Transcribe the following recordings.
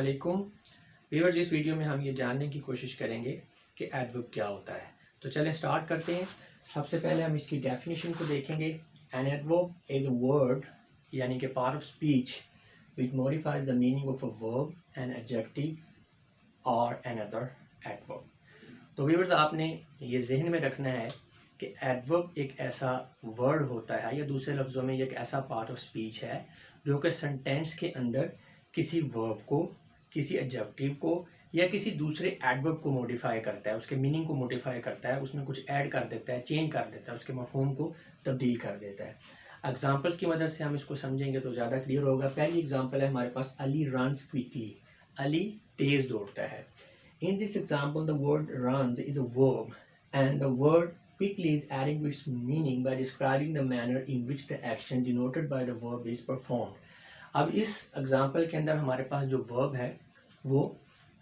अस्सलामुअलैकुम व्यूअर्स। इस वीडियो में हम ये जानने की कोशिश करेंगे कि एडवर्ब क्या होता है। तो चलें स्टार्ट करते हैं। सबसे पहले हम इसकी डेफिनेशन को देखेंगे। An adverb is a word यानी कि part of speech which modifies the meaning of a verb, an adjective और एन अदर एडवर्ब। तो व्यूअर्स आपने ये जहन में रखना है कि एडवर्ब एक ऐसा वर्ड होता है या दूसरे लफ्ज़ों में एक ऐसा पार्ट ऑफ स्पीच है जो कि सेंटेंस के अंदर किसी वर्ब को, किसी एडजेक्टिव को या किसी दूसरे एडवर्ब को मॉडिफाई करता है, उसके मीनिंग को मॉडिफाई करता है, उसमें कुछ ऐड कर देता है, चेंज कर देता है, उसके मफहूम को तब्दील कर देता है। एग्जांपल्स की मदद से हम इसको समझेंगे तो ज़्यादा क्लियर होगा। पहली एग्जांपल है हमारे पास, अली रन्स क्विकली। अली तेज़ दौड़ता है। In this example the word runs is a verb and the word quickly is adding its meaning by describing the manner in which the action denoted by the verb is performed. अब इस example के अंदर हमारे पास जो verb है वो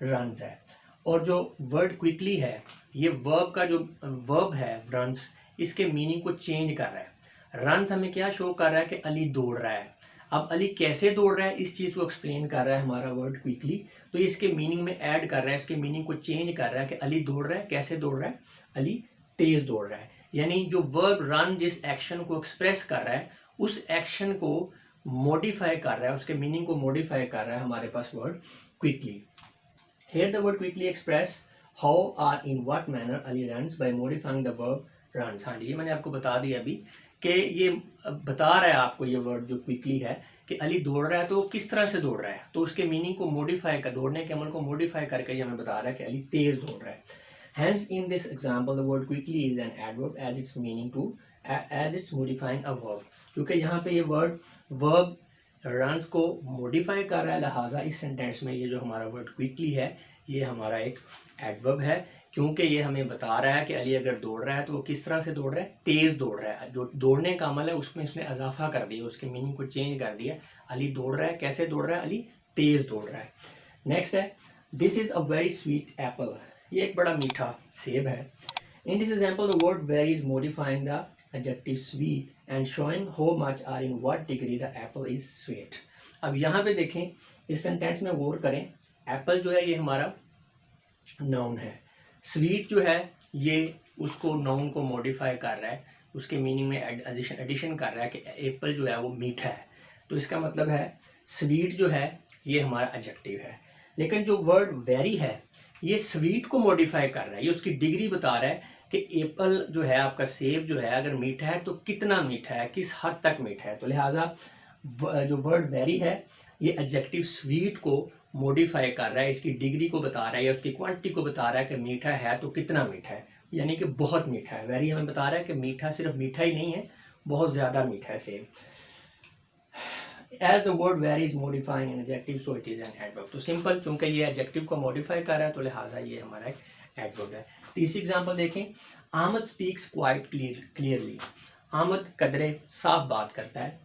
runs है और जो वर्ड क्विकली है, ये वर्ब का जो वर्ब है रन्स, इसके मीनिंग को चेंज कर रहा है। रन्स हमें क्या शो कर रहा है कि अली दौड़ रहा है। अब अली कैसे दौड़ रहा है इस चीज़ को एक्सप्लेन कर रहा है हमारा वर्ड क्विकली, तो इसके मीनिंग में ऐड कर रहा है, इसके मीनिंग को चेंज कर रहा है कि अली दौड़ रहा है। कैसे दौड़ रहा है? अली तेज दौड़ रहा है। यानी जो वर्ब रन जिस एक्शन को एक्सप्रेस कर रहा है उस एक्शन को मॉडिफाई कर रहा है, उसके मीनिंग को मॉडिफाई कर रहा है हमारे पास word quickly. Here the word quickly express how or in what manner Ali runs by modifying the verb runs। हाँ जी, ये मैंने आपको बता दिया अभी कि ये बता रहा है आपको, ये वर्ड जो क्विकली है कि अली दौड़ रहा है तो किस तरह से दौड़ रहा है, तो उसके मीनिंग को मॉडिफाई कर, दौड़ने के अमल को मॉडिफाई करके ये हमें बता रहा है कि अली तेज दौड़ रहा है। Hence, in this example, the word quickly is an adverb as its meaning to as it's modifying a verb। क्योंकि यहाँ पे ये verb runs को modify कर रहा है, लिहाजा इस सेंटेंस में ये जो हमारा वर्ड quickly है ये हमारा एक adverb है, क्योंकि ये हमें बता रहा है कि अली अगर दौड़ रहा है तो वो किस तरह से दौड़ रहा है, तेज दौड़ रहा है। जो दौड़ने का अमल है उसमें इसने इजाफा कर दिया, उसके मीनिंग को चेंज कर दिया। अली दौड़ रहा है, कैसे दौड़ रहा है? अली तेज दौड़ रहा है। नेक्स्ट है, this is a very sweet apple. ये एक बड़ा मीठा सेब है। In this example the word very is modifying the adjective sweet and showing how much और in what degree the apple is sweet. अब यहाँ पे देखें, इस सेंटेंस में गौर करें। एप्पल जो है ये हमारा नाउन है, स्वीट जो है ये उसको नाउन को मॉडिफाई कर रहा है, उसके मीनिंग में एडिशन कर रहा है कि एप्पल जो है वो मीठा है। तो इसका मतलब है स्वीट जो है ये हमारा एडजेक्टिव है। लेकिन जो वर्ड वेरी है ये स्वीट को मॉडिफाई कर रहा है, ये उसकी डिग्री बता रहा है कि एप्पल जो है, आपका सेब जो है, अगर मीठा है तो कितना मीठा है, किस हद तक मीठा है। तो लिहाजा जो वर्ड वेरी है ये एडजेक्टिव स्वीट को मॉडिफाई कर रहा है, इसकी डिग्री को बता रहा है या उसकी क्वांटिटी को बता रहा है कि मीठा है तो कितना मीठा है, यानी कि बहुत मीठा है। वेरी हमें बता रहा है कि मीठा सिर्फ मीठा ही नहीं है, बहुत ज़्यादा मीठा है सेब। As the word very is modifying an adjective, so it is an adverb। तो सिंपल, क्योंकि ये एडजेक्टिव को मॉडिफाई कर रहा है तो लिहाजा ये हमारा एक एडवर्ब है। तीसरी एग्जांपल देखें, आमद स्पीक्स क्वाइट क्लियरली। आमद कदरे साफ बात करता है।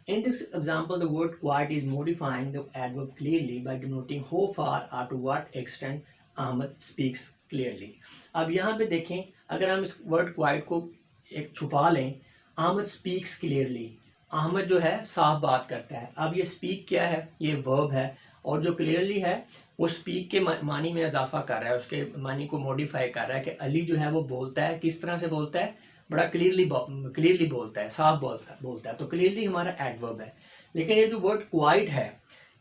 In this example, the word quiet is modifying the adverb clearly by denoting how far or to what extent Ahmed speaks clearly। अब यहाँ पे देखें, अगर हम इस वर्ड quiet को एक छुपा लें, Ahmed speaks clearly, अहमद जो है साफ बात करता है। अब ये स्पीक क्या है? ये वर्ब है, और जो क्लियरली है वो स्पीक के मानी में इजाफा कर रहा है, उसके मानी को मॉडिफाई कर रहा है कि अली जो है वो बोलता है, किस तरह से बोलता है? बड़ा क्लियरली बोलता है, साफ बोलता है। तो क्लियरली हमारा एडवर्ब है। लेकिन ये जो वर्ड क्वाइट है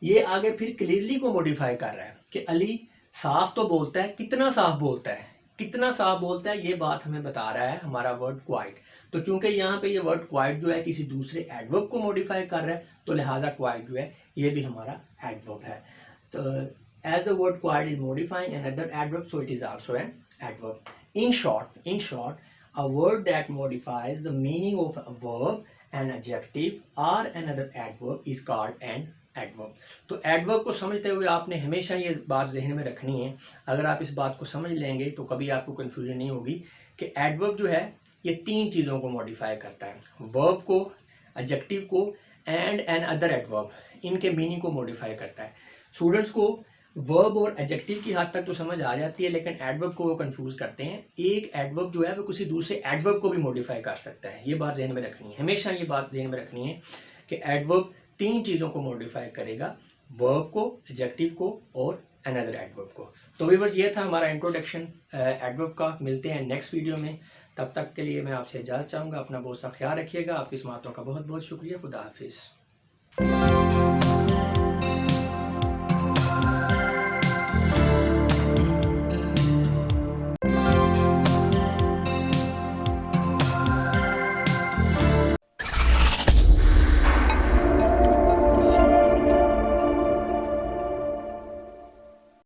ये आगे फिर क्लियरली को मॉडिफाई कर रहा है कि अली साफ तो बोलता है, कितना साफ बोलता है, कितना साफ बोलता है, ये बात हमें बता रहा है हमारा वर्ड क्वाइट। तो चूंकि यहाँ पे ये वर्ड क्वाइट जो है किसी दूसरे एडवर्ब को मॉडिफाई कर रहा है तो लिहाजा क्वाइट जो है ये भी हमारा एडवर्ब है। तो as the word quite is modifying another adverb, so it is also an adverb. In short a word that modifies the meaning of a verb, an adjective or another adverb is called an adverb। तो adverb को समझते हुए आपने हमेशा ये बात जहन में रखनी है। अगर आप इस बात को समझ लेंगे तो कभी आपको कन्फ्यूजन नहीं होगी कि एडवर्ब जो है ये तीन चीज़ों को मॉडिफाई करता है, वर्ब को, एडजेक्टिव को एंड एन अदर एडवर्ब, इनके मीनिंग को मॉडिफाई करता है। स्टूडेंट्स को वर्ब और एडजेक्टिव की हद तक तो समझ आ जाती है, लेकिन एडवर्ब को वो कंफ्यूज करते हैं। एक एडवर्ब जो है वो किसी दूसरे एडवर्ब को भी मॉडिफाई कर सकता है, ये बात जहन में रखनी है, हमेशा ये बात जहन में रखनी है कि एडवर्ब तीन चीज़ों को मॉडिफाई करेगा, वर्ब को, एडजेक्टिव को और अनदर एडवर्ब को। तो व्यूअर्स ये था हमारा इंट्रोडक्शन एडवर्ब का। मिलते हैं नेक्स्ट वीडियो में, तब तक के लिए मैं आपसे इजाज़त चाहूँगा। अपना बहुत सा ख्याल रखिएगा। आपकी समातों का बहुत बहुत शुक्रिया। खुदा हाफिज़।